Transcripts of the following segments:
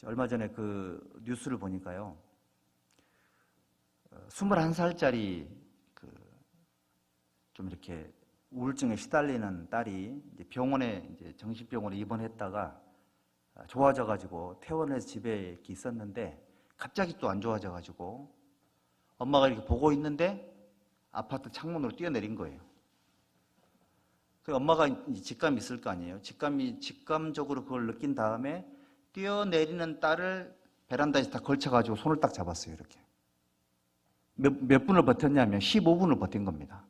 얼마 전에 그 뉴스를 보니까요. 21살짜리 좀 이렇게 우울증에 시달리는 딸이 이제 병원에 이제 정신병원에 입원했다가 좋아져가지고 퇴원해서 집에 이렇게 있었는데 갑자기 또 안 좋아져가지고 엄마가 이렇게 보고 있는데 아파트 창문으로 뛰어내린 거예요. 그 엄마가 이제 직감이 있을 거 아니에요. 직감적으로 그걸 느낀 다음에 뛰어내리는 딸을 베란다에서 다 걸쳐가지고 손을 딱 잡았어요. 이렇게. 몇 분을 버텼냐면 15분을 버틴 겁니다.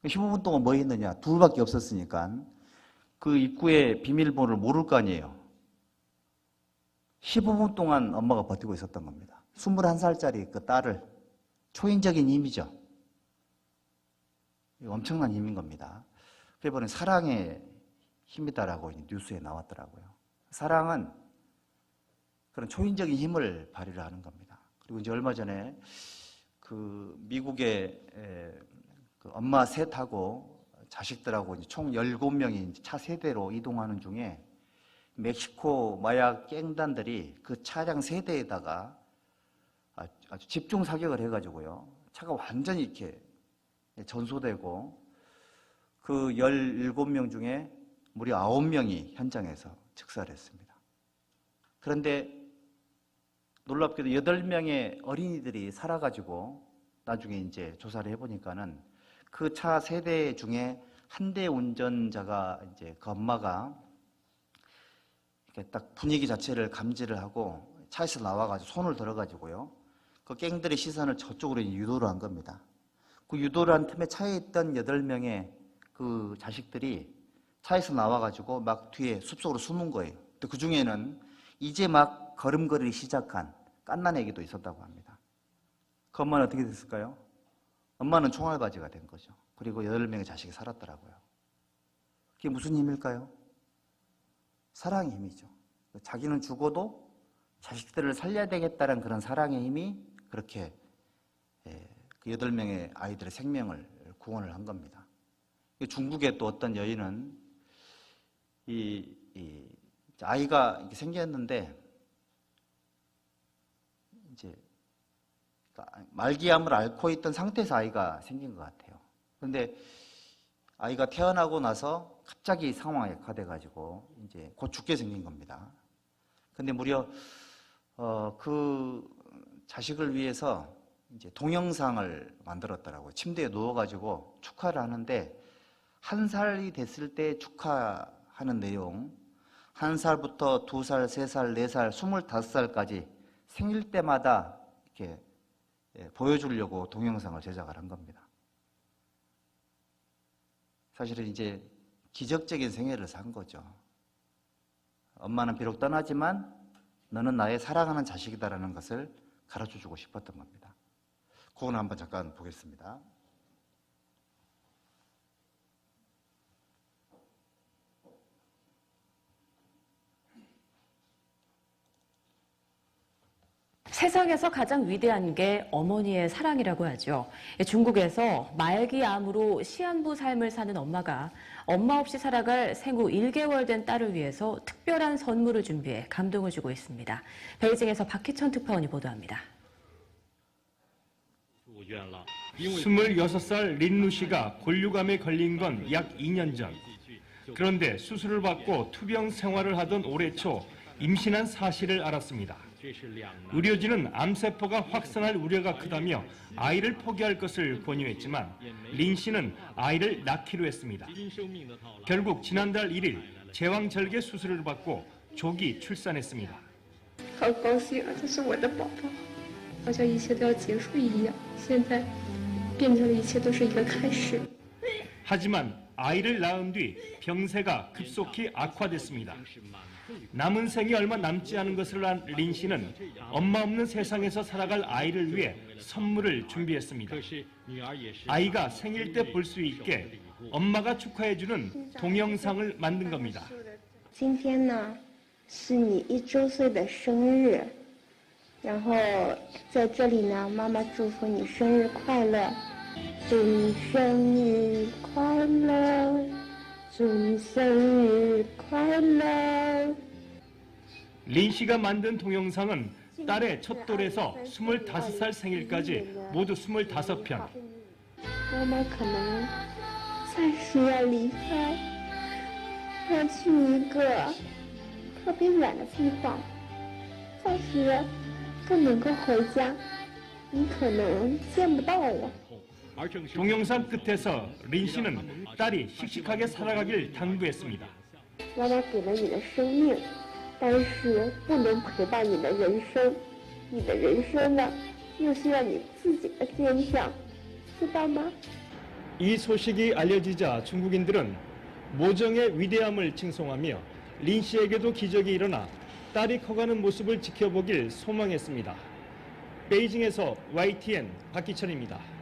15분 동안 뭐 했느냐? 둘밖에 없었으니까 그 입구에 비밀번호를 모를 거 아니에요. 15분 동안 엄마가 버티고 있었던 겁니다. 21살짜리 그 딸을. 초인적인 힘이죠. 엄청난 힘인 겁니다. 그래 보니 사랑의 힘이다라고 뉴스에 나왔더라고요. 사랑은 그런 초인적인 힘을 발휘를 하는 겁니다. 그리고 이제 얼마 전에 그 미국의 그 엄마 셋하고 자식들하고 이제 총 17명이 차 세대로 이동하는 중에 멕시코 마약 갱단들이 그 차량 세대에다가 아주 집중 사격을 해가지고요. 차가 완전히 이렇게 전소되고 그 17명 중에 무려 9명이 현장에서 즉사했습니다. 그런데 놀랍게도 8명의 어린이들이 살아가지고 나중에 이제 조사를 해보니까는 그 차 세대 중에 한 대 운전자가 이제 그 엄마가 이렇게 딱 분위기 자체를 감지를 하고 차에서 나와가지고 손을 들어가지고요. 그 갱들의 시선을 저쪽으로 유도를 한 겁니다. 그 유도를 한 틈에 차에 있던 8명의 그 자식들이 차에서 나와가지고 막 뒤에 숲속으로 숨은 거예요. 근데 그 중에는 이제 막 걸음걸이를 시작한 갓난애기도 있었다고 합니다. 그 엄마는 어떻게 됐을까요? 엄마는 총알바지가 된 거죠. 그리고 8명의 자식이 살았더라고요. 그게 무슨 힘일까요? 사랑의 힘이죠. 자기는 죽어도 자식들을 살려야 되겠다는 그런 사랑의 힘이 그렇게 그 8명의 아이들의 생명을 구원을 한 겁니다. 중국의 또 어떤 여인은 아이가 이렇게 생겼는데 이제 말기암을 앓고 있던 상태에서 아이가 생긴 것 같아요. 그런데 아이가 태어나고 나서 갑자기 상황이 악화돼가지고 이제 곧 죽게 생긴 겁니다. 근데 무려 그 자식을 위해서 이제 동영상을 만들었더라고요. 침대에 누워가지고 축하를 하는데 1살이 됐을 때 축하하는 내용, 1살부터 2살, 3살, 4살, 25살까지 생일 때마다 이렇게 보여주려고 동영상을 제작을 한 겁니다. 사실은 이제 기적적인 생애를 산 거죠. 엄마는 비록 떠나지만 너는 나의 사랑하는 자식이다라는 것을 가르쳐주고 싶었던 겁니다. 그건 한번 잠깐 보겠습니다. 세상에서 가장 위대한 게 어머니의 사랑이라고 하죠. 중국에서 말기암으로 시한부 삶을 사는 엄마가 엄마 없이 살아갈 생후 1개월 된 딸을 위해서 특별한 선물을 준비해 감동을 주고 있습니다. 베이징에서 박희천 특파원이 보도합니다. 26살 린루 씨가 곤류감에 걸린 건 약 2년 전. 그런데 수술을 받고 투병 생활을 하던 올해 초 임신한 사실을 알았습니다. 의료진은 암세포가 확산할 우려가 크다며 아이를 포기할 것을 권유했지만 린 씨는 아이를 낳기로 했습니다. 결국 지난달 1일 제왕절개 수술을 받고 조기 출산했습니다. 好高兴啊，这是我的宝宝，好像一切都要结束一样。现在变成了一切都是一个开始。 하지만 아이를 낳은 뒤 병세가 급속히 악화됐습니다. 남은 생이 얼마 남지 않은 것을 안 린 씨는 엄마 없는 세상에서 살아갈 아이를 위해 선물을 준비했습니다. 아이가 생일 때 볼 수 있게 엄마가 축하해주는 동영상을 만든 겁니다. 今天呢，是你1周岁的生日，然后在这里呢，妈妈祝福你生日快乐，祝你生日快乐，祝你生日快乐。린 씨가 만든 동영상은 딸의 첫 돌에서 25살 생일까지 모두 25편. 妈妈可能暂时要离开，要去一个特别远的地方，暂时不能够回家，你可能见不到我。 동영상 끝에서 린 씨는 딸이 씩씩하게 살아가길 당부했습니다. 妈妈给了你的生命，但是不能陪伴你的人生，你的人生呢，又需要你自己的坚强，知道吗？ 이 소식이 알려지자 중국인들은 모정의 위대함을 칭송하며 린 씨에게도 기적이 일어나 딸이 커가는 모습을 지켜보길 소망했습니다. 베이징에서 YTN 박기철입니다.